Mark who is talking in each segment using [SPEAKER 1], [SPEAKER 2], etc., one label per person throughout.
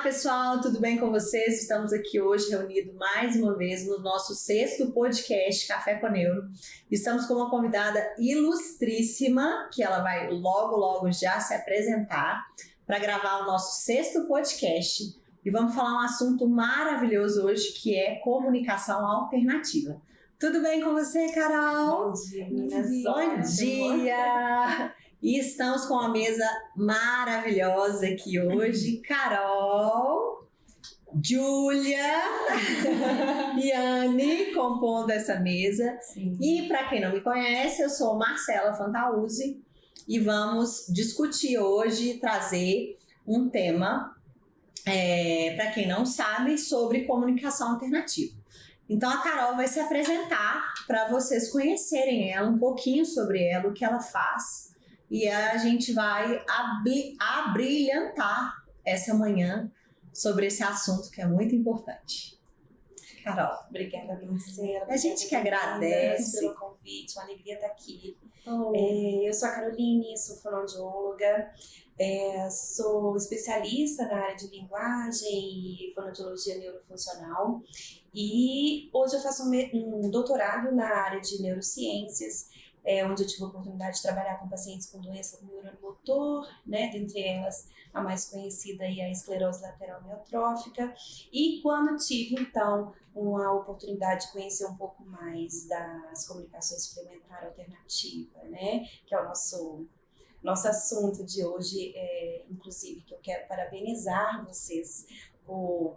[SPEAKER 1] pessoal, tudo bem com vocês? Estamos aqui hoje reunidos mais uma vez no nosso 6º podcast Café com Neuro. Estamos com uma convidada ilustríssima, que ela vai logo já se apresentar para gravar o nosso 6º podcast. E vamos falar um assunto maravilhoso hoje, que é comunicação alternativa. Tudo bem com você, Carol?
[SPEAKER 2] Bom dia, meninas.
[SPEAKER 1] Bom dia! E estamos com uma mesa maravilhosa aqui hoje. Carol, Júlia e Anne compondo essa mesa.
[SPEAKER 2] Sim.
[SPEAKER 1] E para quem não me conhece, eu sou Marcela Fantauzzi e vamos discutir hoje, trazer um tema, para quem não sabe, sobre comunicação alternativa. Então a Carol vai se apresentar para vocês conhecerem ela, um pouquinho sobre ela, o que ela faz. E a gente vai abrilhantar essa manhã sobre esse assunto que é muito importante. Carol.
[SPEAKER 2] Obrigada, Marcela.
[SPEAKER 1] A gente que agradece
[SPEAKER 2] pelo convite, uma alegria estar aqui. Eu sou a Caroline, sou fonoaudióloga, sou especialista na área de linguagem e fonoaudiologia neurofuncional. E hoje eu faço um doutorado na área de neurociências, onde eu tive a oportunidade de trabalhar com pacientes com doença do neurônio motor, né, dentre elas a mais conhecida é a esclerose lateral amiotrófica, e quando tive então uma oportunidade de conhecer um pouco mais das comunicações suplementar alternativa, né, que é o nosso assunto de hoje, inclusive que eu quero parabenizar vocês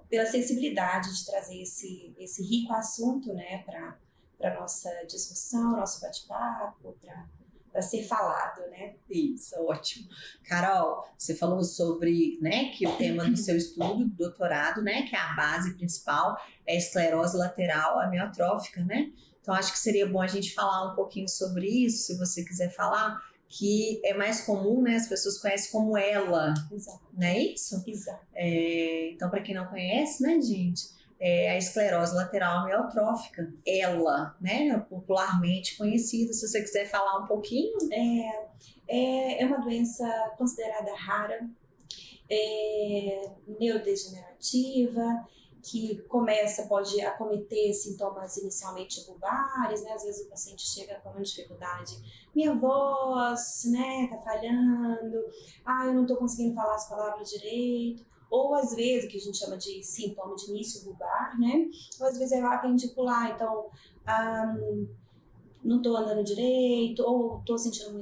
[SPEAKER 2] pela sensibilidade de trazer esse rico assunto, né, para nossa discussão, nosso bate-papo, para ser falado, né?
[SPEAKER 1] Isso, ótimo. Carol, você falou sobre, né, que o tema do seu estudo, doutorado, né, que é a base principal, é a esclerose lateral amiotrófica, né? Então acho que seria bom a gente falar um pouquinho sobre isso, se você quiser falar, que é mais comum, né, as pessoas conhecem como ELA.
[SPEAKER 2] Exato.
[SPEAKER 1] Não é isso?
[SPEAKER 2] Exato.
[SPEAKER 1] Então, para quem não conhece, né, gente, a esclerose lateral amiotrófica, ela, né, popularmente conhecida. Se você quiser falar um pouquinho.
[SPEAKER 2] É uma doença considerada rara, neurodegenerativa, que pode acometer sintomas inicialmente bulbares, né? Às vezes o paciente chega com uma dificuldade, minha voz, né, tá falhando, eu não tô conseguindo falar as palavras direito. Ou às vezes, que a gente chama de sintoma de início bulbar, né? Ou às vezes é apendicular, então não tô andando direito, ou tô sentindo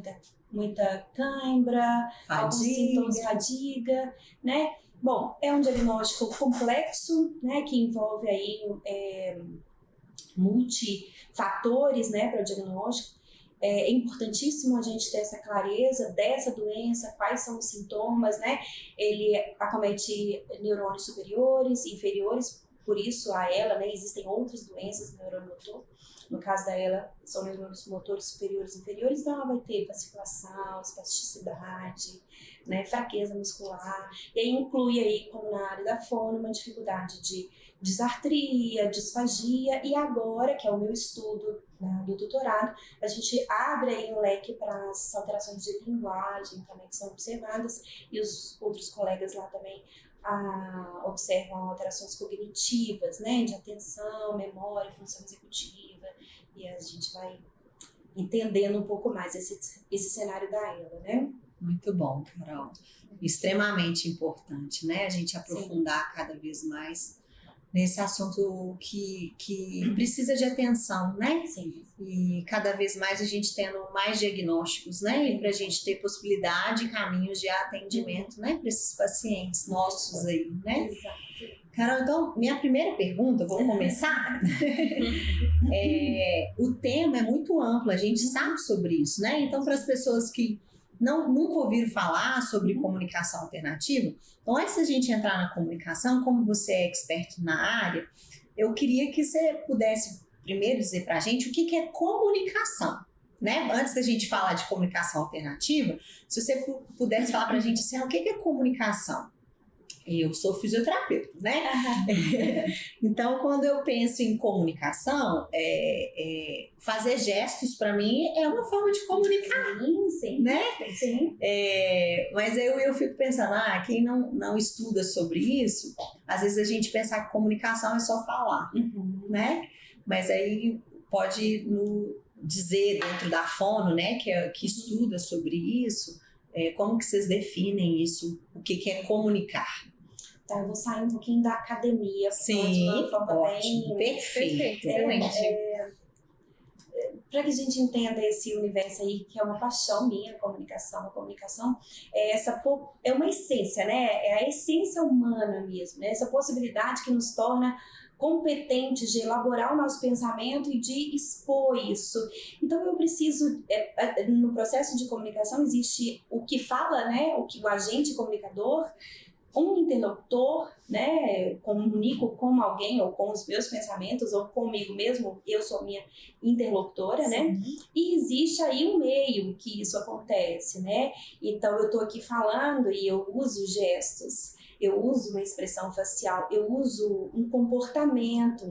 [SPEAKER 2] muita cãibra, alguns sintomas de fadiga, né? Bom, é um diagnóstico complexo, né? Que envolve aí multifatores, né, para o diagnóstico. É importantíssimo a gente ter essa clareza dessa doença, quais são os sintomas, né? Ele acomete neurônios superiores, inferiores, por isso a ELA, né? Existem outras doenças do neurônio motor. No caso da ELA, são neurônios motores superiores e inferiores, então ela vai ter fasciculação, espasticidade, né? Fraqueza muscular, e aí inclui aí, como na área da fono, uma dificuldade de disartria, disfagia, e agora, que é o meu estudo, né, do doutorado, a gente abre aí um leque para as alterações de linguagem também que são observadas, e os outros colegas lá também observam alterações cognitivas, né, de atenção, memória, função executiva, e a gente vai entendendo um pouco mais esse cenário da ELA, né?
[SPEAKER 1] Muito bom, Carol. Extremamente importante, né, a gente aprofundar cada vez mais nesse assunto que precisa de atenção, né?
[SPEAKER 2] Sim.
[SPEAKER 1] E cada vez mais a gente tendo mais diagnósticos, né? E para a gente ter possibilidade e caminhos de atendimento, né? Para esses pacientes nossos aí, né?
[SPEAKER 2] Exato.
[SPEAKER 1] Carol, então, minha primeira pergunta, vou começar. O tema é muito amplo, a gente sabe sobre isso, né? Então, para as pessoas que nunca ouviram falar sobre comunicação alternativa, então antes da gente entrar na comunicação, como você é expert na área, eu queria que você pudesse primeiro dizer pra gente o que é comunicação, né? Antes da gente falar de comunicação alternativa, se você pudesse falar pra gente assim, o que é comunicação? Eu sou fisioterapeuta, né? Então, quando eu penso em comunicação, fazer gestos para mim é uma forma de comunicar.
[SPEAKER 2] Sim,
[SPEAKER 1] né?
[SPEAKER 2] Sim.
[SPEAKER 1] Mas eu fico pensando, quem não estuda sobre isso, às vezes a gente pensa que comunicação é só falar, né? Mas aí pode dizer dentro da fono, né, que estuda sobre isso, como que vocês definem isso, o que é comunicar?
[SPEAKER 2] Tá, eu vou sair um pouquinho da academia.
[SPEAKER 1] Sim, ótimo, perfeito,
[SPEAKER 3] excelente.
[SPEAKER 2] Para que a gente entenda esse universo aí, que é uma paixão minha, a comunicação. A comunicação é uma essência, né? É a essência humana mesmo, né? Essa possibilidade que nos torna competentes de elaborar o nosso pensamento e de expor isso. Então eu preciso, no processo de comunicação existe o que fala, né? O agente comunicador, um interlocutor, né, comunico com alguém ou com os meus pensamentos ou comigo mesmo, eu sou minha interlocutora, sim, né? E existe aí um meio que isso acontece, né? Então eu tô aqui falando e eu uso gestos, eu uso uma expressão facial, eu uso um comportamento,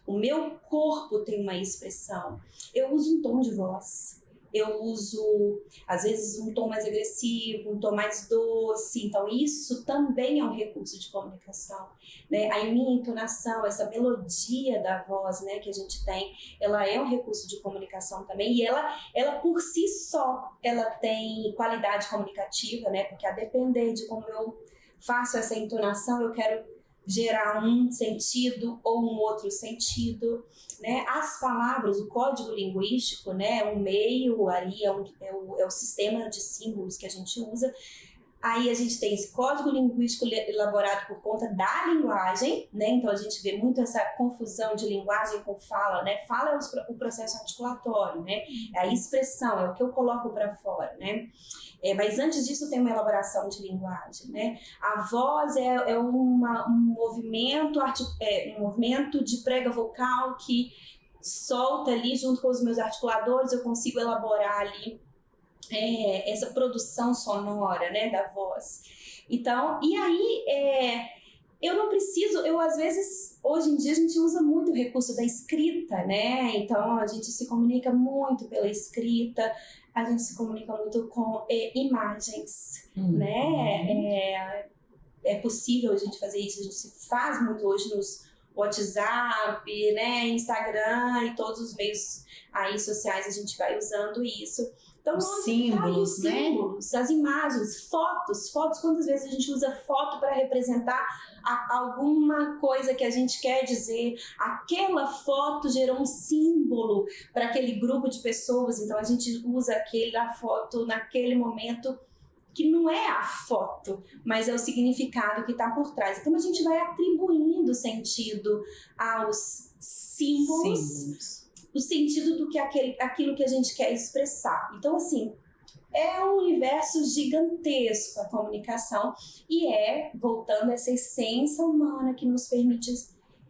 [SPEAKER 2] o meu corpo tem uma expressão, eu uso um tom de voz. Eu uso, às vezes, um tom mais agressivo, um tom mais doce. Então, isso também é um recurso de comunicação, né? A minha entonação, essa melodia da voz, né, que a gente tem, ela é um recurso de comunicação também. E ela por si só, ela tem qualidade comunicativa, né? Porque a depender de como eu faço essa entonação, eu quero gerar um sentido ou um outro sentido, né? As palavras, o código linguístico, né? O meio ali é o sistema de símbolos que a gente usa. Aí a gente tem esse código linguístico elaborado por conta da linguagem, né? Então a gente vê muito essa confusão de linguagem com fala, né? Fala é o processo articulatório, né? É a expressão, é o que eu coloco para fora, né? Mas antes disso tem uma elaboração de linguagem, né? A voz é um movimento de prega vocal que solta ali junto com os meus articuladores, eu consigo elaborar ali essa produção sonora, né, da voz. Então, e aí eu não preciso, às vezes, hoje em dia a gente usa muito o recurso da escrita, né? Então a gente se comunica muito pela escrita, a gente se comunica muito com imagens, né? É possível a gente fazer isso, a gente se faz muito hoje nos WhatsApp, né, Instagram e todos os meios aí sociais a gente vai usando isso. Então,
[SPEAKER 1] os símbolos, né?
[SPEAKER 2] As imagens, fotos, quantas vezes a gente usa foto para representar alguma coisa que a gente quer dizer, aquela foto gerou um símbolo para aquele grupo de pessoas, então a gente usa aquela foto naquele momento que não é a foto, mas é o significado que está por trás. Então a gente vai atribuindo sentido aos símbolos. O sentido do que aquilo que a gente quer expressar. Então, assim, é um universo gigantesco a comunicação e voltando a essa essência humana que nos permite,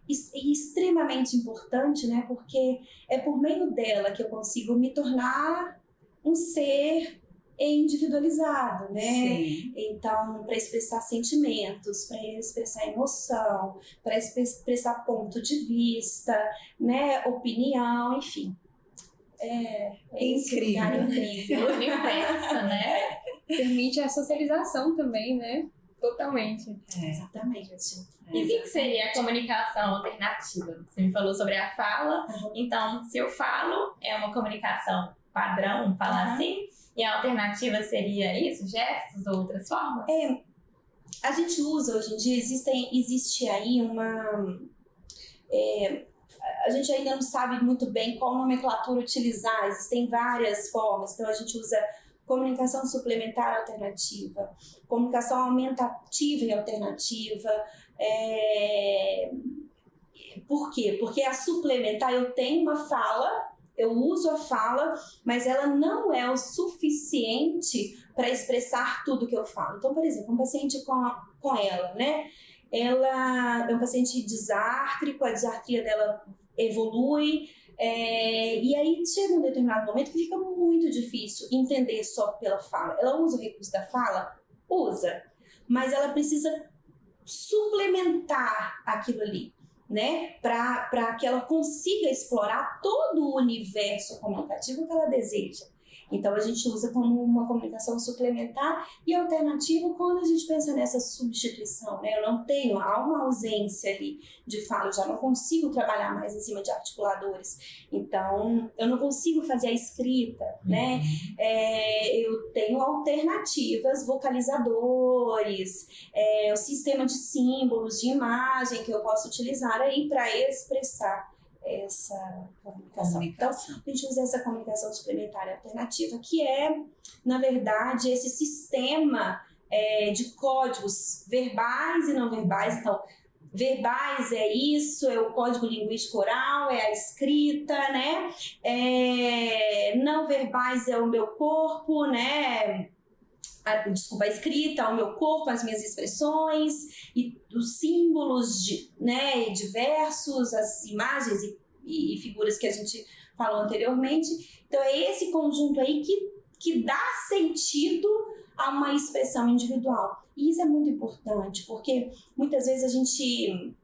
[SPEAKER 2] e extremamente importante, né? Porque é por meio dela que eu consigo me tornar um ser individualizado, né?
[SPEAKER 1] Sim.
[SPEAKER 2] Então, para expressar sentimentos, para expressar emoção, para expressar ponto de vista, né? Opinião, enfim.
[SPEAKER 1] Incrível.
[SPEAKER 2] Incrível.
[SPEAKER 3] Universo, né? Permite a socialização também, né? Totalmente.
[SPEAKER 2] Exatamente.
[SPEAKER 3] E o que seria a comunicação alternativa? Você me falou sobre a fala, então se eu falo, é uma comunicação padrão, vamos falar assim, e a alternativa seria isso? Gestos ou outras formas?
[SPEAKER 2] A gente usa hoje em dia, existe aí a gente ainda não sabe muito bem qual nomenclatura utilizar, existem várias formas, então a gente usa comunicação suplementar alternativa, comunicação aumentativa e alternativa. Por quê? Porque a suplementar, eu tenho uma fala, eu uso a fala, mas ela não é o suficiente para expressar tudo que eu falo. Então, por exemplo, um paciente com ela, né? Ela é um paciente disártrico, a disartria dela evolui, e aí chega um determinado momento que fica muito difícil entender só pela fala. Ela usa o recurso da fala? Usa. mas ela precisa suplementar aquilo ali, né? Para que ela consiga explorar todo o universo comunicativo que ela deseja. Então, a gente usa como uma comunicação suplementar e alternativa quando a gente pensa nessa substituição, né? Eu não tenho, há uma ausência ali de fala, eu já não consigo trabalhar mais em cima de articuladores. Então, eu não consigo fazer a escrita, né? Eu tenho alternativas, vocalizadores, o sistema de símbolos, de imagem que eu posso utilizar aí para expressar essa comunicação. Então, a gente usa essa comunicação suplementar alternativa, que é, na verdade, esse sistema de códigos verbais e não verbais. Então, verbais é isso, é o código linguístico oral, é a escrita, né? Não verbais é o meu corpo, né? A escrita, o meu corpo, as minhas expressões e os símbolos diversos, as imagens e figuras que a gente falou anteriormente. Então é esse conjunto aí que dá sentido a uma expressão individual. E isso é muito importante, porque muitas vezes a gente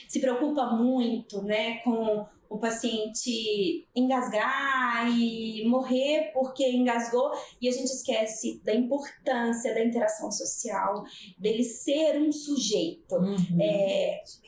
[SPEAKER 2] se preocupa muito, né, com o paciente engasgar e morrer porque engasgou, e a gente esquece da importância da interação social, dele ser um sujeito,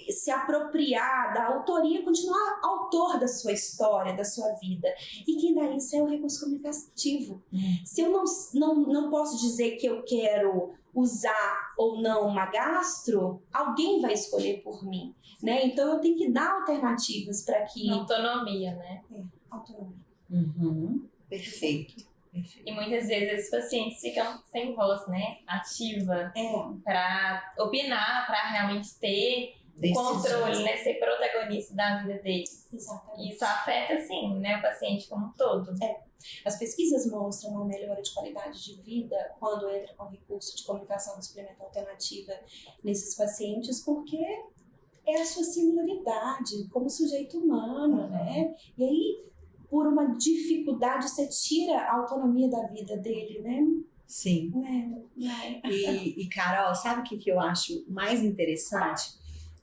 [SPEAKER 2] se apropriar da autoria, continuar autor da sua história, da sua vida. E quem dá isso é o recurso comunicativo. Se eu não posso dizer que eu quero usar ou não uma gastro, alguém vai escolher por mim, né? Então eu tenho que dar alternativas para que...
[SPEAKER 3] Autonomia, né?
[SPEAKER 2] Autonomia.
[SPEAKER 1] Perfeito.
[SPEAKER 3] E muitas vezes esses pacientes ficam sem voz, né? Ativa. Para opinar, para realmente ter controle, né? Ser protagonista da vida deles.
[SPEAKER 2] Exatamente.
[SPEAKER 3] E isso afeta, sim, né? O paciente como um todo.
[SPEAKER 2] As pesquisas mostram uma melhora de qualidade de vida quando entra com recurso de comunicação suplementar alternativa nesses pacientes, porque é a sua singularidade como sujeito humano, né? E aí, por uma dificuldade, você tira a autonomia da vida dele, né?
[SPEAKER 1] Sim. E Carol, sabe o que eu acho mais interessante?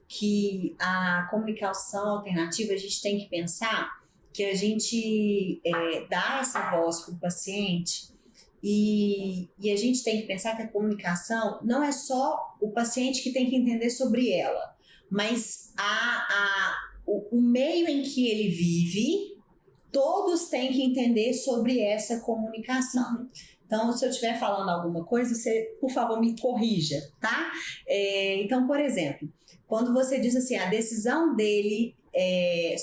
[SPEAKER 1] Que a comunicação alternativa, a gente tem que pensar que a gente dá essa voz para o paciente e a gente tem que pensar que a comunicação não é só o paciente que tem que entender sobre ela, mas o meio em que ele vive, todos têm que entender sobre essa comunicação. Então, se eu estiver falando alguma coisa, você, por favor, me corrija, tá? Então, por exemplo, quando você diz assim, a decisão dele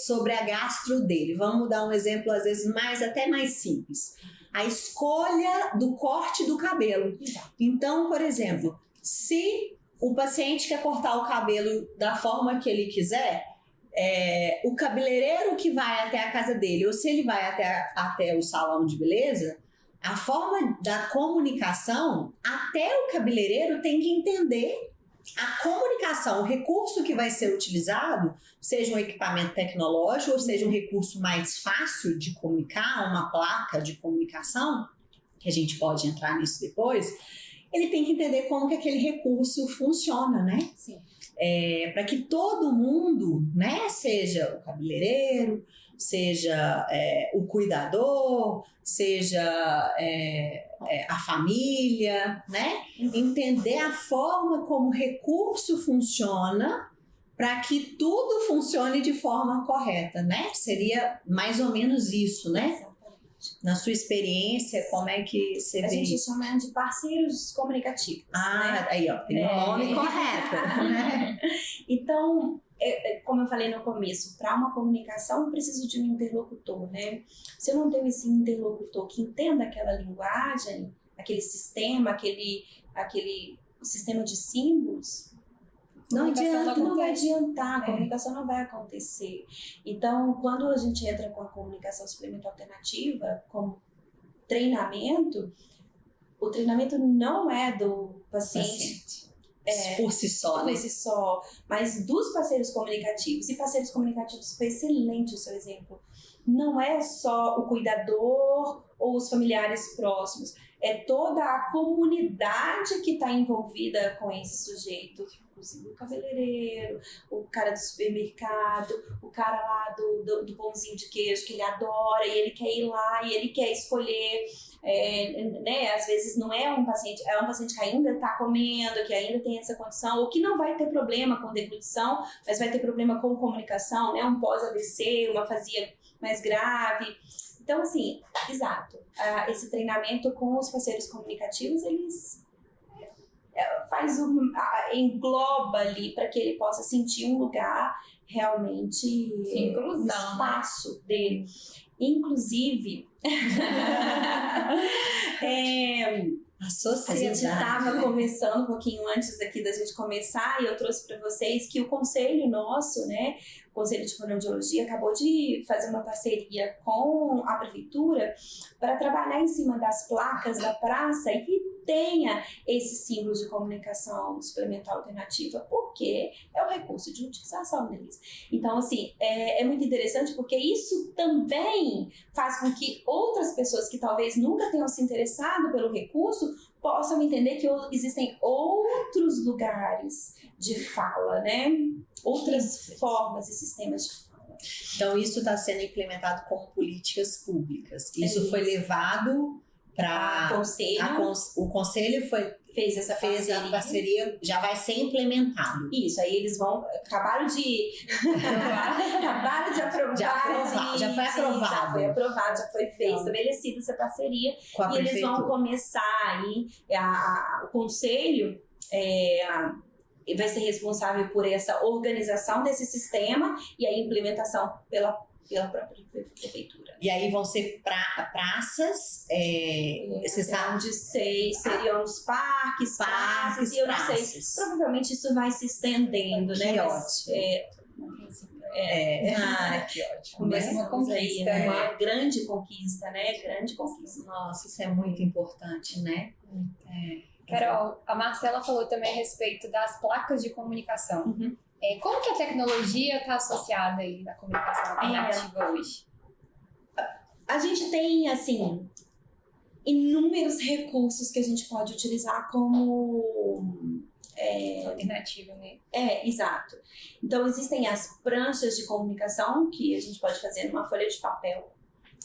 [SPEAKER 1] sobre a gastro dele, vamos dar um exemplo, às vezes, até mais simples. A escolha do corte do cabelo.
[SPEAKER 2] Exato.
[SPEAKER 1] Então, por exemplo, se o paciente quer cortar o cabelo da forma que ele quiser, o cabeleireiro que vai até a casa dele, ou se ele vai até o salão de beleza, a forma da comunicação, até o cabeleireiro tem que entender a comunicação, o recurso que vai ser utilizado, seja um equipamento tecnológico ou seja um recurso mais fácil de comunicar, uma placa de comunicação, que a gente pode entrar nisso depois, ele tem que entender como que aquele recurso funciona, né?
[SPEAKER 2] Sim.
[SPEAKER 1] Para que todo mundo, né, seja o cabeleireiro, seja o cuidador, seja a família, né? Entender a forma como o recurso funciona para que tudo funcione de forma correta, né? Seria mais ou menos isso, né?
[SPEAKER 2] Exatamente.
[SPEAKER 1] Na sua experiência, como é que você vê?
[SPEAKER 2] A gente chama de parceiros comunicativos. né?
[SPEAKER 1] Aí ó, tem o nome correto. Né?
[SPEAKER 2] Então, como eu falei no começo, para uma comunicação eu preciso de um interlocutor, né? Se eu não tenho esse interlocutor que entenda aquela linguagem, aquele sistema, aquele sistema de símbolos, não vai adiantar, a comunicação não vai acontecer. Então, quando a gente entra com a comunicação suplementar alternativa, como treinamento, o treinamento não é do paciente.
[SPEAKER 1] Por si só, né?
[SPEAKER 2] Por si só, mas dos parceiros comunicativos. E parceiros comunicativos, foi excelente o seu exemplo. Não é só o cuidador ou os familiares próximos. é toda a comunidade que está envolvida com esse sujeito, inclusive o cabeleireiro, o cara do supermercado, o cara lá do pãozinho de queijo que ele adora e ele quer ir lá e ele quer escolher, né? Às vezes não é um paciente que ainda está comendo, que ainda tem essa condição, ou que não vai ter problema com deglutição, mas vai ter problema com comunicação, né? Um pós-AVC, uma afasia mais grave. Então, assim, exato, esse treinamento com os parceiros comunicativos, eles engloba ali para que ele possa sentir um lugar realmente,
[SPEAKER 3] inclusão,
[SPEAKER 2] um espaço dele. Inclusive,
[SPEAKER 1] A sociedade.
[SPEAKER 2] a gente estava conversando um pouquinho antes aqui da gente começar e eu trouxe para vocês que o conselho nosso, né, o Conselho de Fonoaudiologia, acabou de fazer uma parceria com a prefeitura para trabalhar em cima das placas da praça e que tenha esse símbolo de comunicação suplementar alternativa, porque é o recurso de utilização deles. Então, assim, é muito interessante porque isso também faz com que outras pessoas que talvez nunca tenham se interessado pelo recurso possam entender que existem outros lugares de fala, né? Outras formas e sistemas de fala.
[SPEAKER 1] Então, isso está sendo implementado como políticas públicas. Isso foi levado para o conselho fez a parceria, já vai ser implementado.
[SPEAKER 2] Isso, aí eles acabaram de aprovar.
[SPEAKER 1] Já foi aprovado.
[SPEAKER 2] Já foi estabelecida essa parceria.
[SPEAKER 1] Com a
[SPEAKER 2] eles vão começar aí, o conselho vai ser responsável por essa organização desse sistema e a implementação pela própria prefeitura.
[SPEAKER 1] E aí vão ser praças, você sabe
[SPEAKER 2] onde seriam os parques, praças, e eu não sei, provavelmente isso vai se estendendo,
[SPEAKER 1] que
[SPEAKER 2] né?
[SPEAKER 1] Ótimo. Que ótimo.
[SPEAKER 2] Mas uma conquista, né? Uma grande conquista, né? Grande conquista.
[SPEAKER 1] Nossa, isso é muito importante, né?
[SPEAKER 4] Carol, a Marcela falou também a respeito das placas de comunicação.
[SPEAKER 2] Uhum.
[SPEAKER 4] Como que a tecnologia está associada aí na comunicação alternativa hoje?
[SPEAKER 2] A gente tem, assim, inúmeros recursos que a gente pode utilizar como...
[SPEAKER 4] alternativa, né?
[SPEAKER 2] Exato. Então, existem as pranchas de comunicação que a gente pode fazer numa folha de papel,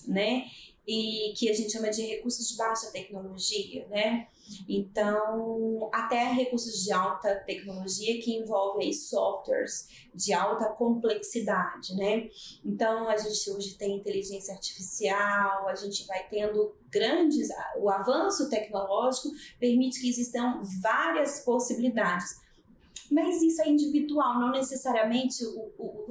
[SPEAKER 2] né? E que a gente chama de recursos de baixa tecnologia, né? Então, até recursos de alta tecnologia que envolvem aí softwares de alta complexidade, né? Então, a gente hoje tem inteligência artificial, a gente vai tendo o avanço tecnológico permite que existam várias possibilidades. Mas isso é individual, não necessariamente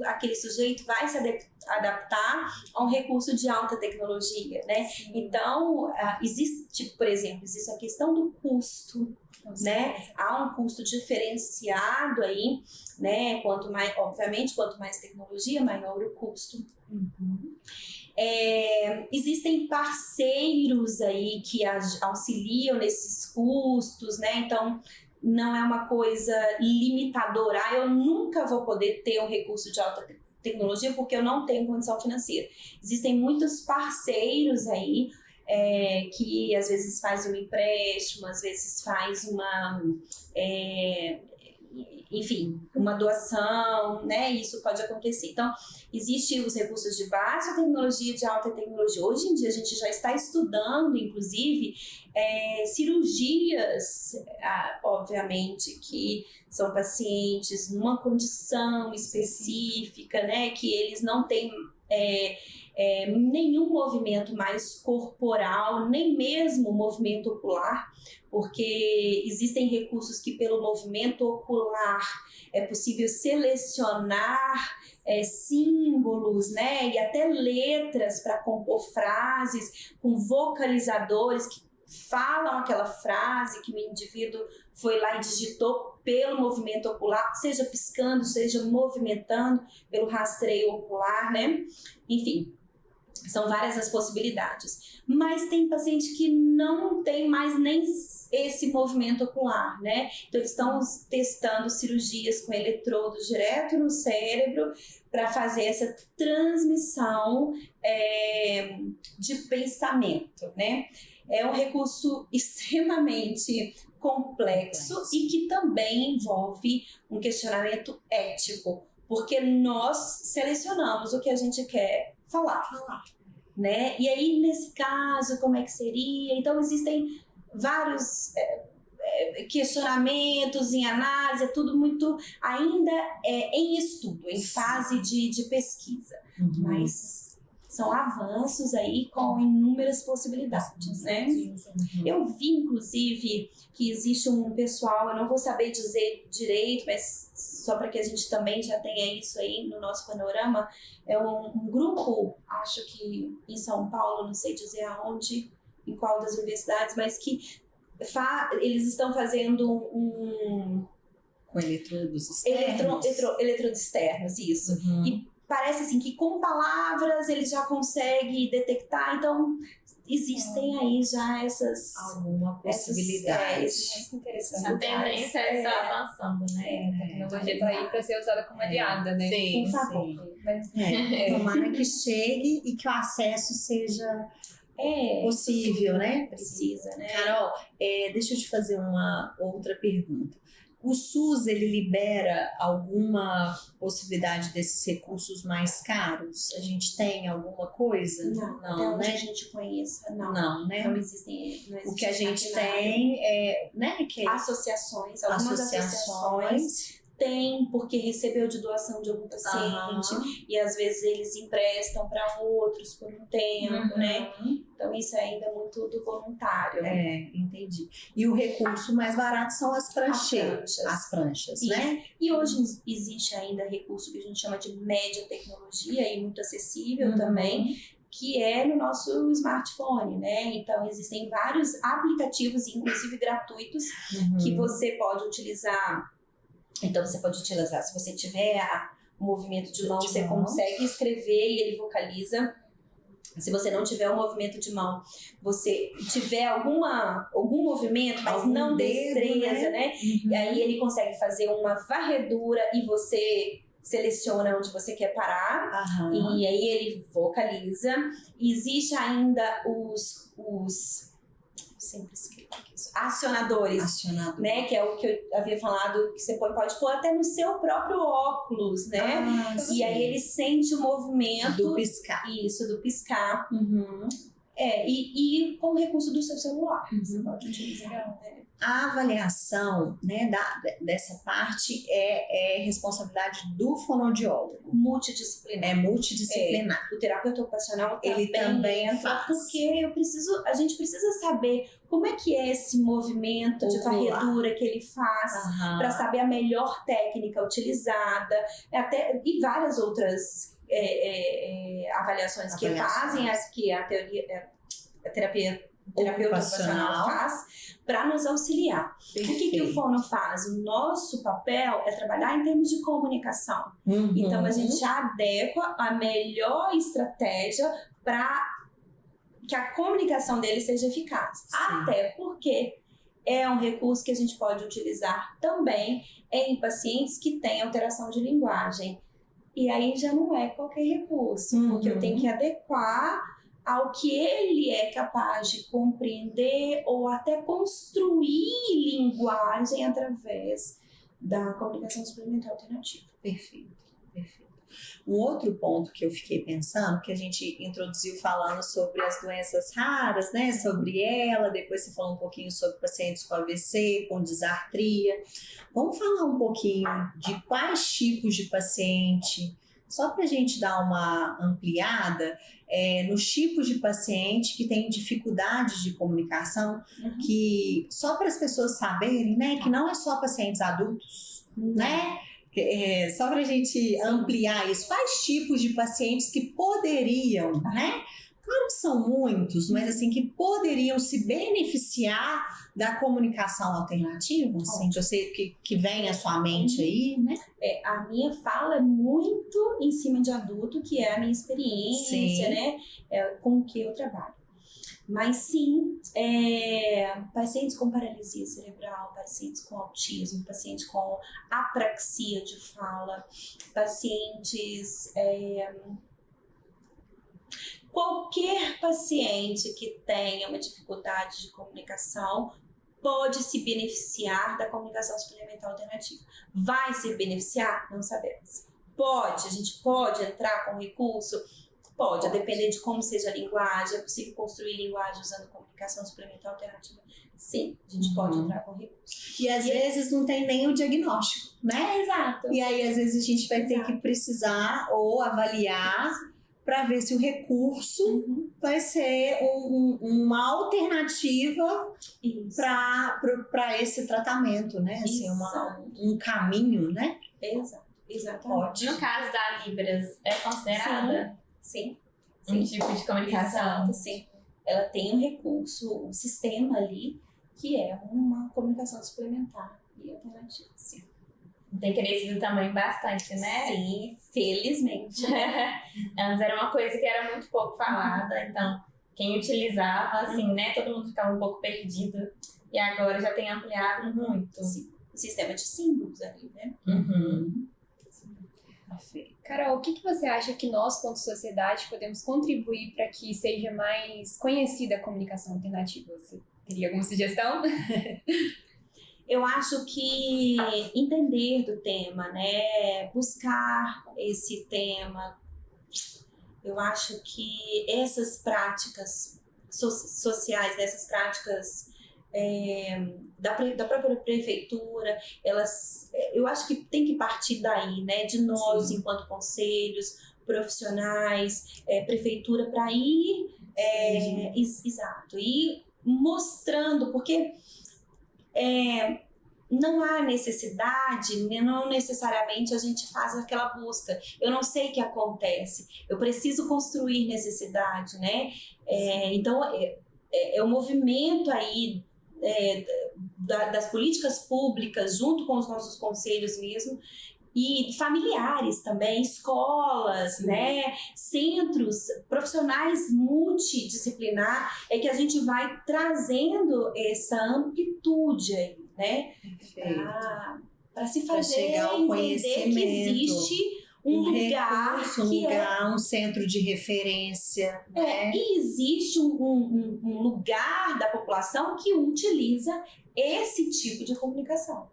[SPEAKER 2] aquele sujeito vai se adaptar a um recurso de alta tecnologia, né? Sim. Então, existe, por exemplo, existe a questão do custo, né? Há um custo diferenciado aí, né? Obviamente, quanto mais tecnologia, maior o custo. Uhum. Existem parceiros aí que auxiliam nesses custos, né? Então, não é uma coisa limitadora. Eu nunca vou poder ter um recurso de alta tecnologia porque eu não tenho condição financeira. Existem muitos parceiros aí que às vezes faz um empréstimo, às vezes faz uma doação, né? Isso pode acontecer. Então, existem os recursos de baixa tecnologia e de alta tecnologia. Hoje em dia, a gente já está estudando, inclusive, cirurgias, obviamente, que são pacientes numa condição específica, né? Que eles não têm nenhum movimento mais corporal, nem mesmo movimento ocular, porque existem recursos que pelo movimento ocular é possível selecionar símbolos, né, e até letras para compor frases com vocalizadores que falam aquela frase que o indivíduo foi lá e digitou pelo movimento ocular, seja piscando, seja movimentando pelo rastreio ocular, né? Enfim, São várias as possibilidades. Mas tem paciente que não tem mais nem esse movimento ocular, né? Então, eles estão testando cirurgias com eletrodos direto no cérebro para fazer essa transmissão de pensamento, né? É um recurso extremamente complexo e que também envolve um questionamento ético, porque nós selecionamos o que a gente quer falar. Né? E aí, nesse caso, como é que seria? Então, existem vários questionamentos em análise, é tudo muito ainda em estudo, em fase de pesquisa. Mas são avanços aí com inúmeras possibilidades, né? Eu vi, inclusive, que existe um pessoal, eu não vou saber dizer direito, mas só para que a gente também já tenha isso aí no nosso panorama, é um grupo, acho que em São Paulo, não sei dizer aonde, em qual das universidades, mas que eles estão fazendo
[SPEAKER 1] com eletrodos externos.
[SPEAKER 2] Eletrodos externos, isso. E parece assim que com palavras eles já conseguem detectar, então existem aí já
[SPEAKER 1] alguma possibilidade.
[SPEAKER 2] Interessante.
[SPEAKER 3] A tendência é estar avançando, né?
[SPEAKER 4] A tecnologia está aí para ser usada como aliada, né?
[SPEAKER 3] Sim,
[SPEAKER 2] por favor.
[SPEAKER 1] Tomara que chegue e que o acesso seja possível, né?
[SPEAKER 2] Precisa, né?
[SPEAKER 1] Carol, deixa eu te fazer uma outra pergunta. O SUS, ele libera alguma possibilidade desses recursos mais caros? A gente tem alguma coisa?
[SPEAKER 2] Não,
[SPEAKER 1] né?
[SPEAKER 2] onde a gente conheça, não.
[SPEAKER 1] Não, né?
[SPEAKER 2] Não existe
[SPEAKER 1] O que a gente tem né?
[SPEAKER 2] Associações, algumas associações tem porque recebeu de doação de algum paciente e às vezes eles emprestam para outros por um tempo, né? Então isso é ainda muito do voluntário.
[SPEAKER 1] Entendi. E o recurso mais barato são as pranchas. As pranchas, né?
[SPEAKER 2] E hoje existe ainda recurso que a gente chama de média tecnologia e muito acessível também, que é no nosso smartphone, né? Então existem vários aplicativos, inclusive gratuitos, que você pode utilizar. Então, você pode utilizar, se você tiver o movimento de mão, você consegue escrever e ele vocaliza. Se você não tiver o movimento de mão, você tiver algum movimento, mas não destreza, né? E aí ele consegue fazer uma varredura e você seleciona onde você quer parar. E aí ele vocaliza. Existe ainda os sempre esqueço isso. Acionadores, né? Que é o que eu havia falado, que você pode pôr até no seu próprio óculos, né? E aí ele sente o movimento
[SPEAKER 1] do piscar.
[SPEAKER 2] Isso, do piscar. E com o recurso do seu celular. Você pode utilizar.
[SPEAKER 1] A avaliação, né, dessa parte é responsabilidade do fonoaudiólogo.
[SPEAKER 2] Multidisciplinar.
[SPEAKER 1] Multidisciplinar.
[SPEAKER 2] O terapeuta ocupacional
[SPEAKER 1] ele também faz.
[SPEAKER 2] Porque a gente precisa saber como é que é esse movimento de varredura que ele faz, para saber a melhor técnica utilizada, e várias outras avaliações que fazem, que a terapia terapeuta ocupacional faz para nos auxiliar.
[SPEAKER 1] Perfeito.
[SPEAKER 2] O que o fono faz? O nosso papel é trabalhar em termos de comunicação. Então a gente adequa a melhor estratégia para que a comunicação dele seja eficaz.
[SPEAKER 1] Sim.
[SPEAKER 2] Até porque é um recurso que a gente pode utilizar também em pacientes que têm alteração de linguagem. E aí já não é qualquer recurso, porque eu tenho que adequar ao que ele é capaz de compreender ou até construir linguagem através da comunicação experimental alternativa.
[SPEAKER 1] Perfeito. Um outro ponto que eu fiquei pensando, que a gente introduziu falando sobre as doenças raras, né? Sobre ela, depois você falou um pouquinho sobre pacientes com AVC, com disartria. Vamos falar um pouquinho de quais tipos de paciente, só para a gente dar uma ampliada, nos tipos de paciente que tem dificuldades de comunicação, que só para as pessoas saberem, né? Que não é só pacientes adultos, né? Só para a gente ampliar isso, quais tipos de pacientes que poderiam, né? claro que são muitos, mas assim, que poderiam se beneficiar da comunicação alternativa, assim, que eu sei que vem à sua mente aí, né?
[SPEAKER 2] A minha fala é muito em cima de adulto, que é a minha experiência, né? Com o que eu trabalho. Mas sim, pacientes com paralisia cerebral, pacientes com autismo, pacientes com apraxia de fala, pacientes... Qualquer paciente que tenha uma dificuldade de comunicação pode se beneficiar da comunicação suplementar alternativa. Vai se beneficiar? Não sabemos. Pode, a gente pode entrar com recurso? Pode, a depender de como seja a linguagem. É possível construir linguagem usando comunicação suplementar alternativa? Sim, a gente pode entrar com recurso.
[SPEAKER 1] E às vezes não tem nem o diagnóstico, né?
[SPEAKER 2] Exato.
[SPEAKER 1] E aí às vezes a gente vai ter que precisar ou avaliar para ver se o recurso vai ser uma alternativa para esse tratamento, né? Assim, um caminho, né?
[SPEAKER 2] Exato. Exatamente.
[SPEAKER 3] No caso da Libras, é considerada?
[SPEAKER 2] Sim.
[SPEAKER 3] Um tipo de comunicação?
[SPEAKER 2] Exato, sim. Ela tem um recurso, um sistema ali, que é uma comunicação suplementar e alternativa, sim.
[SPEAKER 3] Tem crescido também bastante, né?
[SPEAKER 2] Sim, felizmente.
[SPEAKER 3] Antes era uma coisa que era muito pouco falada, então quem utilizava, assim, né? Todo mundo ficava um pouco perdido. E agora já tem ampliado muito.
[SPEAKER 2] Sim. O sistema de símbolos ali, né?
[SPEAKER 1] Perfeito.
[SPEAKER 4] Carol, o que você acha que nós, quanto sociedade, podemos contribuir para que seja mais conhecida a comunicação alternativa? Você teria alguma sugestão?
[SPEAKER 2] Eu acho que entender do tema, né? Buscar esse tema. Eu acho que essas práticas sociais, essas práticas da própria prefeitura, eu acho que tem que partir daí, né? De nós, enquanto conselhos, profissionais, prefeitura, para ir, exato, ir mostrando, porque não há necessidade, não necessariamente a gente faz aquela busca. Eu não sei o que acontece, eu preciso construir necessidade, né? Então, é o movimento aí das políticas públicas, junto com os nossos conselhos mesmo, e familiares também, escolas, né, centros profissionais multidisciplinar, é que a gente vai trazendo essa amplitude aí, né, para se fazer
[SPEAKER 1] chegar ao
[SPEAKER 2] entender que existe um lugar
[SPEAKER 1] recurso, um centro de referência, né?
[SPEAKER 2] E existe um lugar da população que utiliza esse tipo de comunicação.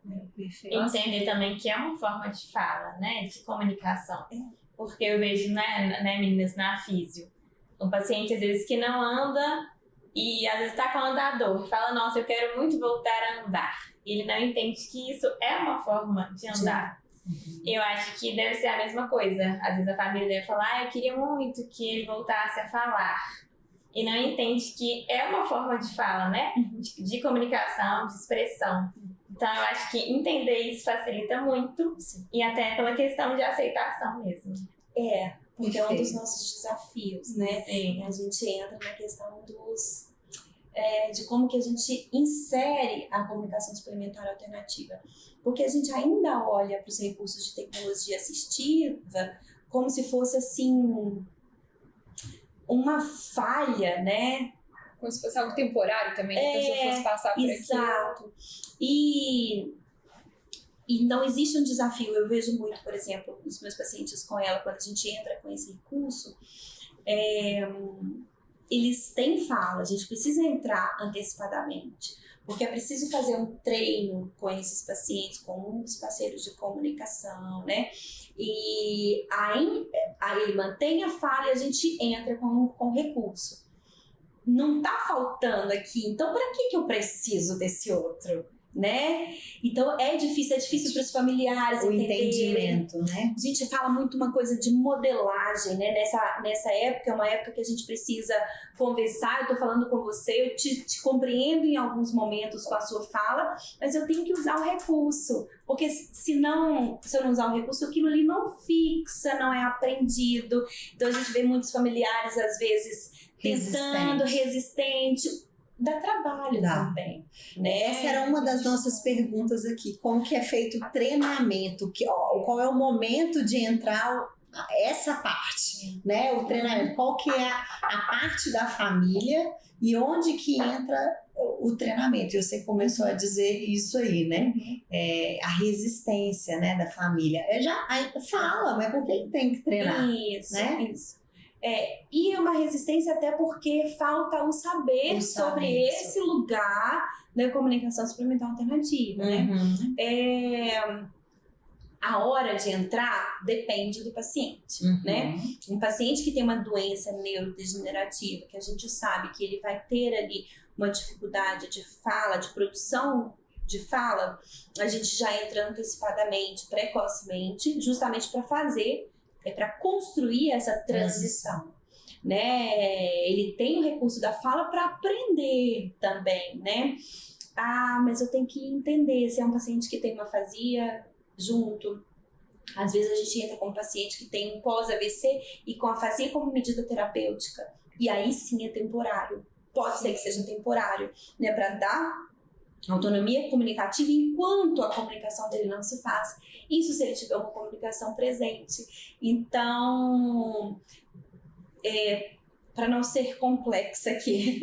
[SPEAKER 3] Entender também que é uma forma de fala, né? De comunicação. Porque eu vejo, né, meninas, na físio, um paciente às vezes que não anda e às vezes está com andador, fala, nossa, eu quero muito voltar a andar. Ele não entende que isso é uma forma de andar. Eu acho que deve ser a mesma coisa. Às vezes a família deve falar, eu queria muito que ele voltasse a falar. E não entende que é uma forma de fala, né? De comunicação, de expressão. Então eu acho que entender isso facilita muito. E até pela questão de aceitação mesmo.
[SPEAKER 2] Porque é um dos nossos desafios, né?
[SPEAKER 3] Sim.
[SPEAKER 2] A gente entra na questão de como que a gente insere a comunicação suplementar alternativa. Porque a gente ainda olha para os recursos de tecnologia assistiva como se fosse, assim, uma falha, né?
[SPEAKER 4] Como se fosse algo temporário também, que a pessoa fosse passar por aquilo.
[SPEAKER 2] Exato. E não existe um desafio. Eu vejo muito, por exemplo, os meus pacientes com ela, quando a gente entra com esse recurso, eles têm fala, a gente precisa entrar antecipadamente, porque é preciso fazer um treino com esses pacientes, com os parceiros de comunicação, né? E aí ele mantém a fala e a gente entra com recurso. Não tá faltando aqui, então para que eu preciso desse outro? né? Então é difícil para os familiares
[SPEAKER 1] O
[SPEAKER 2] entenderem.
[SPEAKER 1] entendimento, né?
[SPEAKER 2] A gente fala muito uma coisa de modelagem, né? Nessa época, é uma época que a gente precisa conversar. Eu tô falando com você, eu te compreendo em alguns momentos com a sua fala, mas eu tenho que usar o recurso, porque se eu não usar o recurso, aquilo ali não fixa, não é aprendido. Então a gente vê muitos familiares, às vezes, tentando, resistente. Dá trabalho também, né?
[SPEAKER 1] Essa era uma das nossas perguntas aqui. Como que é feito o treinamento? Qual é o momento de entrar essa parte, né? O treinamento. Qual que é a parte da família e onde que entra o treinamento? E você começou a dizer isso aí, né? A resistência, né, da família. Aí fala, mas por que tem que treinar?
[SPEAKER 2] Isso,
[SPEAKER 1] né?
[SPEAKER 2] isso. E uma resistência até porque falta um saber sobre esse lugar da comunicação suplementar alternativa, né? A hora de entrar depende do paciente, né? Um paciente que tem uma doença neurodegenerativa, que a gente sabe que ele vai ter ali uma dificuldade de fala, de produção de fala, a gente já entra antecipadamente, precocemente, justamente para para construir essa transição, né? Ele tem o recurso da fala para aprender também, né? Mas eu tenho que entender se é um paciente que tem uma afasia junto. Às vezes a gente entra com um paciente que tem um pós-AVC e com afasia como medida terapêutica. E aí sim é temporário. Pode ser que seja temporário, né? Para dar autonomia comunicativa enquanto a comunicação dele não se faz. Isso se ele tiver uma comunicação presente. Então, para não ser complexa aqui,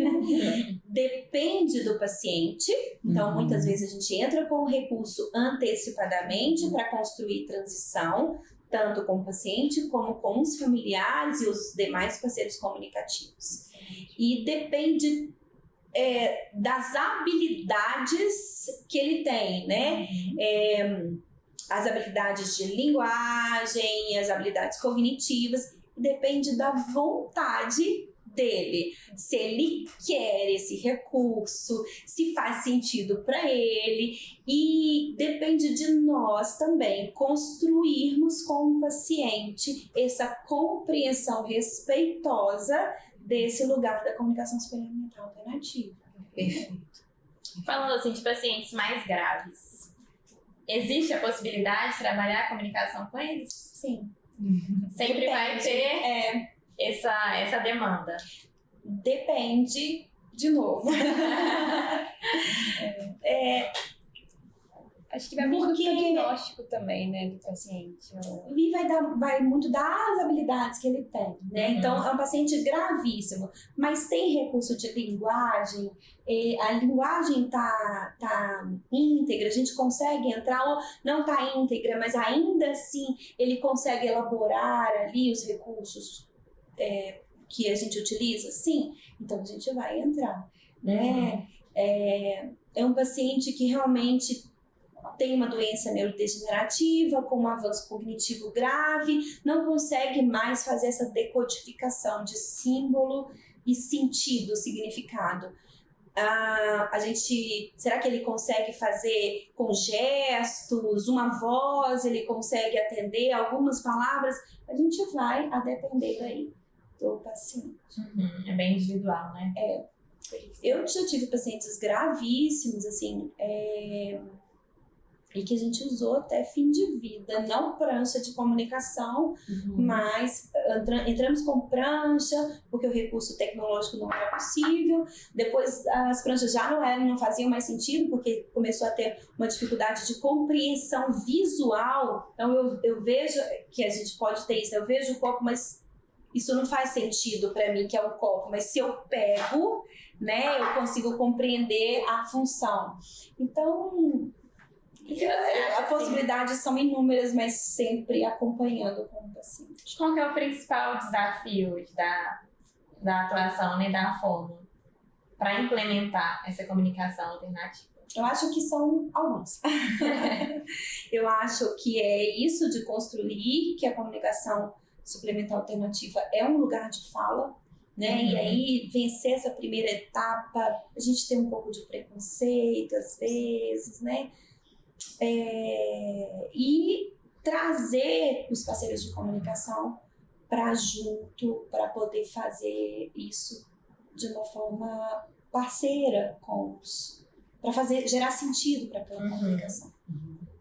[SPEAKER 2] depende do paciente. Então, muitas vezes a gente entra com o recurso antecipadamente para construir transição, tanto com o paciente como com os familiares e os demais parceiros comunicativos. E depende das habilidades que ele tem, né? As habilidades de linguagem, as habilidades cognitivas, depende da vontade dele. Se ele quer esse recurso, se faz sentido para ele, e depende de nós também construirmos com o paciente essa compreensão respeitosa desse lugar da comunicação suplementar alternativa.
[SPEAKER 1] Perfeito.
[SPEAKER 3] Falando assim de pacientes mais graves, existe a possibilidade de trabalhar a comunicação com eles?
[SPEAKER 2] Sim.
[SPEAKER 3] Sempre vai ter essa demanda.
[SPEAKER 2] Depende, de novo.
[SPEAKER 4] Acho que vai muito do diagnóstico também, né, do paciente.
[SPEAKER 2] E vai muito das habilidades que ele tem, né? Então, é um paciente gravíssimo, mas tem recurso de linguagem, a linguagem tá íntegra, a gente consegue entrar, não tá íntegra, mas ainda assim ele consegue elaborar ali os recursos que a gente utiliza? Sim, então a gente vai entrar, né? É um paciente que realmente tem uma doença neurodegenerativa, com um avanço cognitivo grave, não consegue mais fazer essa decodificação de símbolo e sentido, significado. Será que ele consegue fazer com gestos, uma voz, ele consegue atender algumas palavras? A gente vai a depender daí do paciente.
[SPEAKER 3] É bem individual, né?
[SPEAKER 2] Eu já tive pacientes gravíssimos, assim, e que a gente usou até fim de vida, não prancha de comunicação, mas entramos com prancha, porque o recurso tecnológico não era possível. Depois as pranchas já não faziam mais sentido, porque começou a ter uma dificuldade de compreensão visual. Então eu vejo que a gente pode ter isso, eu vejo o copo, mas isso não faz sentido para mim, que é um copo, mas se eu pego, né, eu consigo compreender a função. Então, as possibilidades são inúmeras, mas sempre acompanhando com o paciente.
[SPEAKER 3] Qual que é o principal desafio da atuação, né, da Fono, para implementar essa comunicação alternativa?
[SPEAKER 2] Eu acho que são alguns. Eu acho que é isso de construir que a comunicação suplementar alternativa é um lugar de fala, né? E aí vencer essa primeira etapa, a gente tem um pouco de preconceito às vezes, né? E trazer os parceiros de comunicação para junto, para poder fazer isso de uma forma parceira para gerar sentido para aquela comunicação,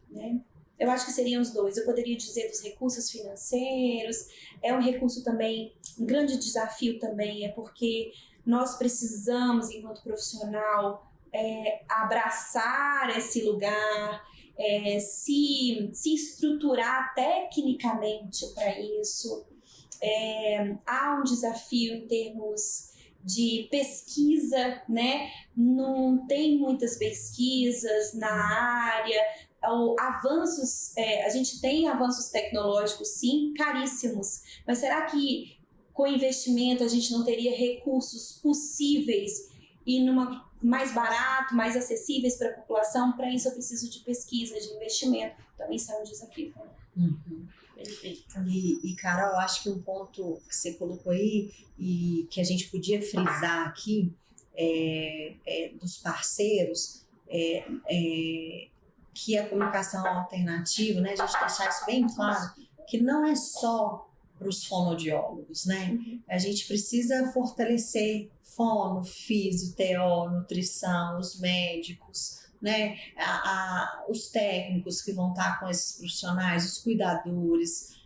[SPEAKER 2] né? Eu acho que seriam os dois. Eu poderia dizer dos recursos financeiros, é um recurso também, um grande desafio também, é porque nós precisamos, enquanto profissional, abraçar esse lugar, se estruturar tecnicamente para isso. Há um desafio em termos de pesquisa, né? Não tem muitas pesquisas na área. A gente tem avanços tecnológicos, sim, caríssimos, mas será que com investimento a gente não teria recursos possíveis e mais barato, mais acessíveis para a população? Para isso eu preciso de pesquisa, de investimento. Então isso é um desafio também.
[SPEAKER 3] Perfeito.
[SPEAKER 1] E, Carol, eu acho que um ponto que você colocou aí e que a gente podia frisar aqui dos parceiros que a comunicação alternativa, né, a gente deixar isso bem claro, que não é só para os fonoaudiólogos, né? A gente precisa fortalecer fono, físio, TO, nutrição, os médicos, né? Os técnicos que vão estar com esses profissionais, os cuidadores,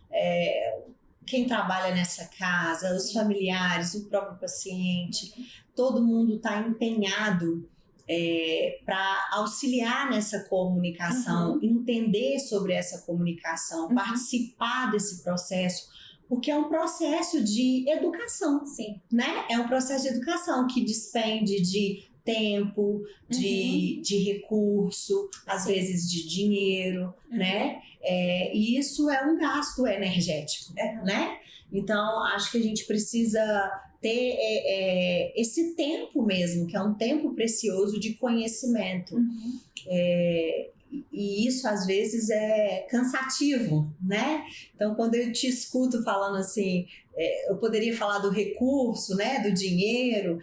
[SPEAKER 1] quem trabalha nessa casa, os familiares, o próprio paciente, todo mundo está empenhado para auxiliar nessa comunicação, entender sobre essa comunicação, participar desse processo, porque é um processo de educação,
[SPEAKER 2] sim,
[SPEAKER 1] né? É um processo de educação que despende de tempo, de recurso, às vezes de dinheiro, né? E isso é um gasto energético, né? Então, acho que a gente precisa ter esse tempo mesmo, que é um tempo precioso de conhecimento. E isso, às vezes, é cansativo, né? Então, quando eu te escuto falando assim, eu poderia falar do recurso, né? Do dinheiro.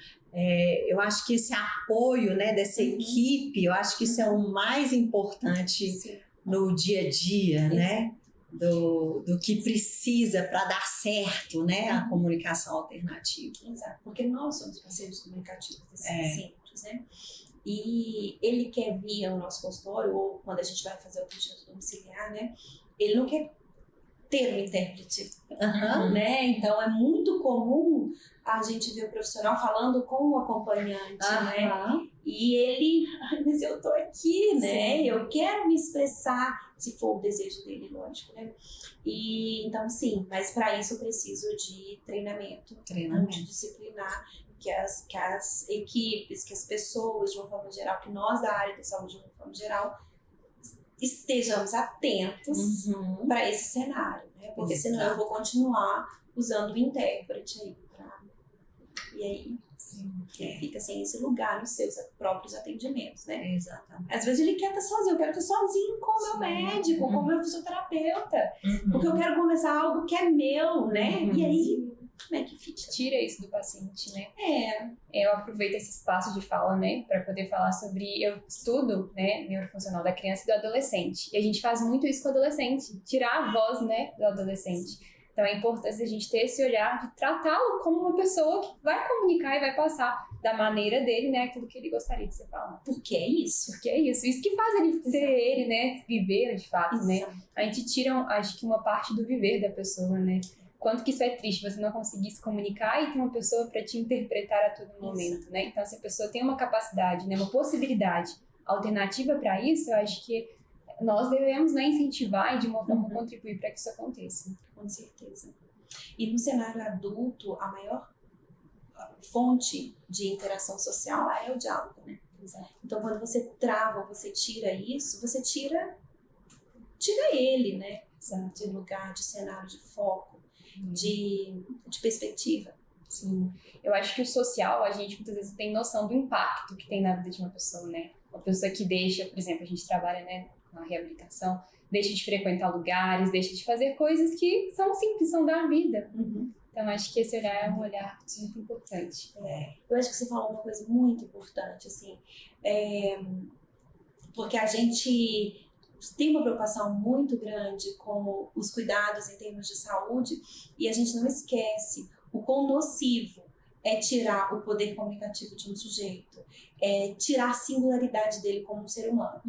[SPEAKER 1] Eu acho que esse apoio, né, dessa equipe, eu acho que isso é o mais importante no dia a dia, né? Do que precisa para dar certo, né, a comunicação alternativa.
[SPEAKER 2] Exato, porque nós somos parceiros comunicativos desses centros, né? E ele quer vir ao nosso consultório, ou quando a gente vai fazer o atendimento domiciliar, né? Ele não quer ter um intérprete, né? Então é muito comum a gente ver o profissional falando com o acompanhante, né? E ele, mas eu tô aqui, né? Eu quero me expressar, se for o desejo dele, lógico, né? E então sim, mas para isso eu preciso de treinamento multidisciplinar, que as equipes, que as pessoas de uma forma geral, que nós da área da saúde de uma forma geral estejamos atentos para esse cenário, né? Porque senão eu vou continuar usando o intérprete aí. E aí fica sem esse lugar nos seus próprios atendimentos, né?
[SPEAKER 1] Exatamente.
[SPEAKER 2] Às vezes ele quer estar sozinho, eu quero estar sozinho com o meu médico, com o meu fisioterapeuta, porque eu quero conversar algo que é meu, né? E aí, como é que fica?
[SPEAKER 4] Tira isso do paciente, né? Eu aproveito esse espaço de fala, né, para poder falar sobre... Eu estudo, né, neurofuncional da criança e do adolescente. E a gente faz muito isso com o adolescente, tirar a voz, né, do adolescente. Então é importante a gente ter esse olhar de tratá-lo como uma pessoa que vai comunicar e vai passar da maneira dele, né, aquilo que ele gostaria de ser falado.
[SPEAKER 2] Porque é isso.
[SPEAKER 4] Porque é isso. Isso que faz ele ser ele, né, viver de fato, né? A gente tira, acho que uma parte do viver da pessoa, né? Quanto que isso é triste, você não conseguir se comunicar e ter uma pessoa para te interpretar a todo momento, né? Então, se a pessoa tem uma capacidade, né, uma possibilidade alternativa para isso, eu acho que nós devemos, né, incentivar e de uma forma contribuir para que isso aconteça.
[SPEAKER 2] Com certeza. E no cenário adulto, a maior fonte de interação social é o diálogo, né? Exato. Então, quando você trava, você tira isso, você tira ele, né? Exato. De lugar, de cenário, de foco, de perspectiva.
[SPEAKER 4] Sim. Eu acho que o social, a gente muitas vezes tem noção do impacto que tem na vida de uma pessoa, né? Uma pessoa que deixa, por exemplo, a gente trabalha, né, na reabilitação, deixa de frequentar lugares, deixa de fazer coisas que são simples, são da vida. Então, acho que esse olhar é um olhar muito importante.
[SPEAKER 2] Eu acho que você falou uma coisa muito importante, assim, porque a gente tem uma preocupação muito grande com os cuidados em termos de saúde e a gente não esquece o quão nocivo é tirar o poder comunicativo de um sujeito, é tirar a singularidade dele como um ser humano,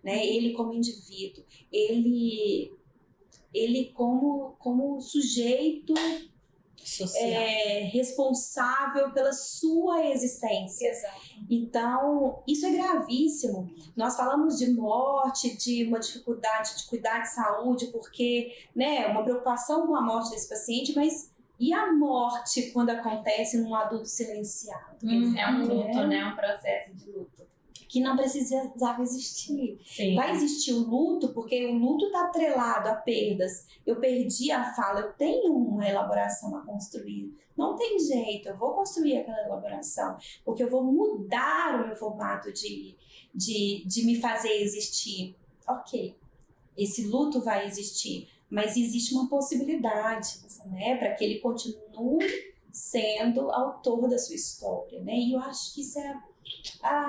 [SPEAKER 2] né? Ele como indivíduo, ele como sujeito
[SPEAKER 1] social,
[SPEAKER 2] responsável pela sua existência.
[SPEAKER 4] Exato.
[SPEAKER 2] Então, isso é gravíssimo. Nós falamos de morte, de uma dificuldade de cuidar de saúde, porque, né, uma preocupação com a morte desse paciente, mas e a morte quando acontece num adulto silenciado?
[SPEAKER 3] É um luto, né? Um processo de luto.
[SPEAKER 2] Que não precisava existir.
[SPEAKER 3] Sim.
[SPEAKER 2] Vai existir o luto, porque o luto está atrelado a perdas. Eu perdi a fala, eu tenho uma elaboração a construir. Não tem jeito, eu vou construir aquela elaboração, porque eu vou mudar o meu formato de me fazer existir. Ok, esse luto vai existir, mas existe uma possibilidade, né, para que ele continue sendo autor da sua história, né? E eu acho que isso é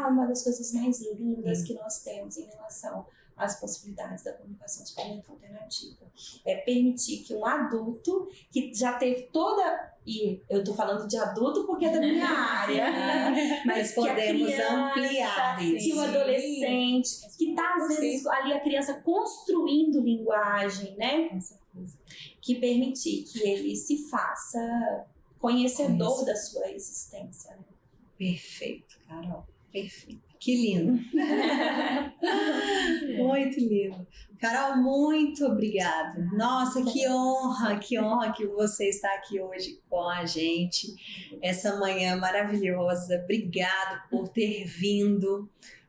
[SPEAKER 2] uma das coisas mais lindas que nós temos em relação às possibilidades da comunicação experimental alternativa. É permitir que um adulto que já teve toda... E eu tô falando de adulto porque é da minha área. Mas
[SPEAKER 1] podemos ampliar
[SPEAKER 2] que
[SPEAKER 1] isso.
[SPEAKER 2] o adolescente, que tá às vezes ali a criança construindo linguagem, né?
[SPEAKER 4] Com certeza.
[SPEAKER 2] Que permitir que ele se faça conhecedor da sua existência. Né?
[SPEAKER 1] Perfeito, Carol. Perfeito. Que lindo. Muito lindo. Carol, muito obrigada. Nossa, que honra que você está aqui hoje com a gente. Essa manhã maravilhosa. Obrigado por ter vindo,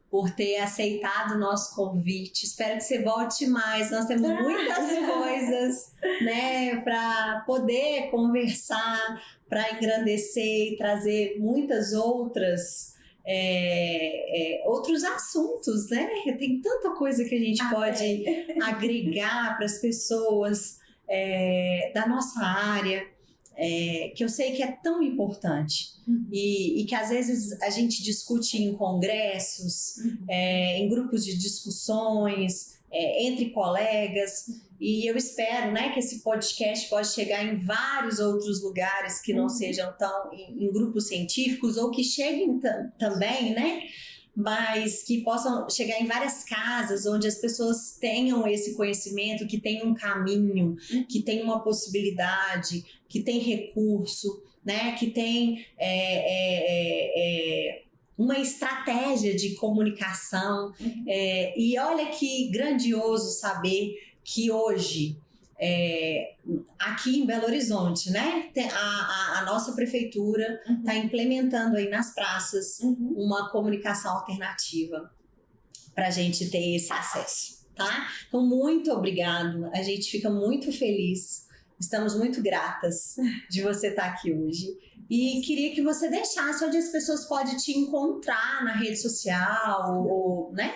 [SPEAKER 1] por ter aceitado o nosso convite. Espero que você volte mais. Nós temos muitas coisas, né, para poder conversar, para engrandecer e trazer muitas outros assuntos, né? Tem tanta coisa que a gente pode agregar para as pessoas da nossa área, que eu sei que é tão importante e que às vezes a gente discute em congressos, em grupos de discussões, entre colegas. E eu espero, né, que esse podcast possa chegar em vários outros lugares que não sejam tão em grupos científicos ou que cheguem também, né, mas que possam chegar em várias casas onde as pessoas tenham esse conhecimento, que tem um caminho, que tem uma possibilidade, que tem recurso, né, que tem uma estratégia de comunicação. E olha que grandioso saber que hoje, aqui em Belo Horizonte, né, a nossa prefeitura está implementando aí nas praças uma comunicação alternativa para a gente ter esse acesso, tá? Então, muito obrigado, a gente fica muito feliz, estamos muito gratas de você estar aqui hoje. E queria que você deixasse onde as pessoas podem te encontrar na rede social, ou, né,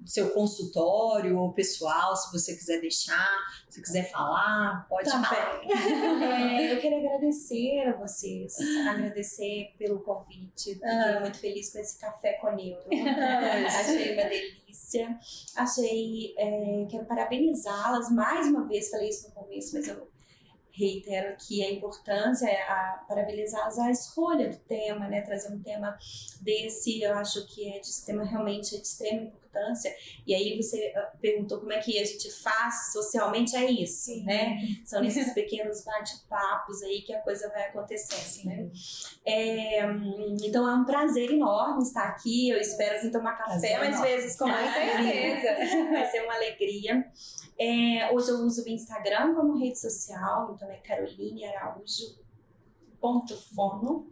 [SPEAKER 1] seu consultório ou pessoal, se você quiser deixar, se quiser falar, pode falar.
[SPEAKER 2] Eu queria agradecer a vocês, agradecer pelo convite. Fiquei muito feliz com esse café com neuro. Achei uma delícia. Quero parabenizá-las mais uma vez, falei isso no começo, mas eu reitero aqui a importância, parabenizá-las a escolha do tema, né? Trazer um tema desse, eu acho que é de tema realmente de extrema importância. E aí você perguntou como é que a gente faz socialmente, é isso, sim, né? São nesses pequenos bate-papos aí que a coisa vai acontecendo, né? Então é um prazer enorme estar aqui, eu espero vir tomar café mais vezes com certeza. Vai ser uma alegria. Hoje eu uso o Instagram como rede social, então é carolinearaújo.fono.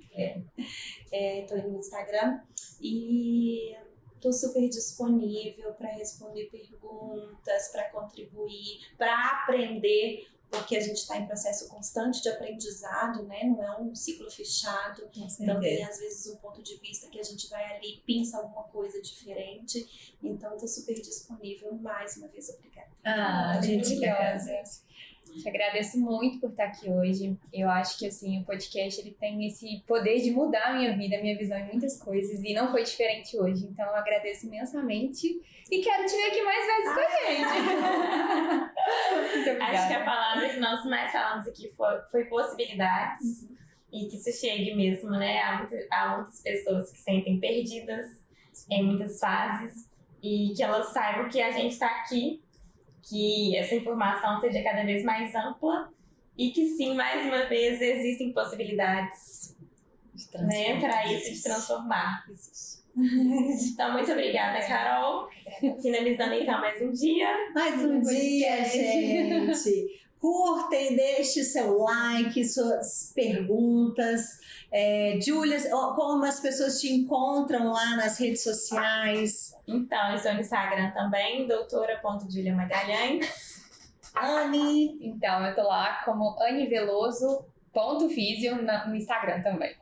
[SPEAKER 2] Estou no Instagram e estou super disponível para responder perguntas, para contribuir, para aprender, porque a gente está em processo constante de aprendizado, né? Não é um ciclo fechado. Então tem às vezes um ponto de vista que a gente vai ali e pensa alguma coisa diferente. Então estou super disponível. Mais uma vez, obrigada.
[SPEAKER 1] A gente agradece.
[SPEAKER 4] Te agradeço muito por estar aqui hoje. Eu acho que assim, o podcast ele tem esse poder de mudar a minha vida, a minha visão em muitas coisas, e não foi diferente hoje. Então eu agradeço imensamente e quero te ver aqui mais vezes com a gente. Muito obrigada.
[SPEAKER 3] Acho que a palavra que nós mais falamos aqui foi possibilidades. E que isso chegue mesmo, né? Há muitas pessoas que se sentem perdidas em muitas fases e que elas saibam que a gente está aqui, que essa informação seja cada vez mais ampla e que sim, mais uma vez, existem possibilidades, né? Para isso de transformar. Então, muito obrigada, Carol. Finalizando então mais um dia.
[SPEAKER 1] Mais um dia, gente. Curtem, deixe seu like, suas perguntas. Júlia, como as pessoas te encontram lá nas redes sociais?
[SPEAKER 3] Então, eu estou no Instagram também, doutora.juliamagalhães.
[SPEAKER 1] Anne?
[SPEAKER 4] Então, eu tô lá como aniveloso.fisio no Instagram também.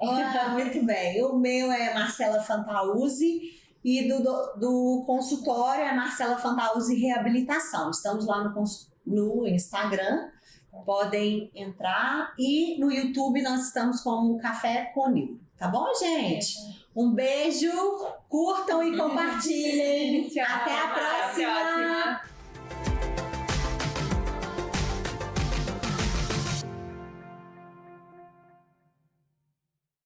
[SPEAKER 1] Muito bem. O meu é Marcela Fantauzi e do consultório é Marcela Fantauzi Reabilitação. Estamos lá no Instagram, podem entrar, e no YouTube nós estamos como Café com Neuro. Tá bom, gente? Um beijo, curtam e compartilhem.
[SPEAKER 4] Tchau,
[SPEAKER 1] Até a
[SPEAKER 4] até a
[SPEAKER 1] próxima.
[SPEAKER 4] próxima.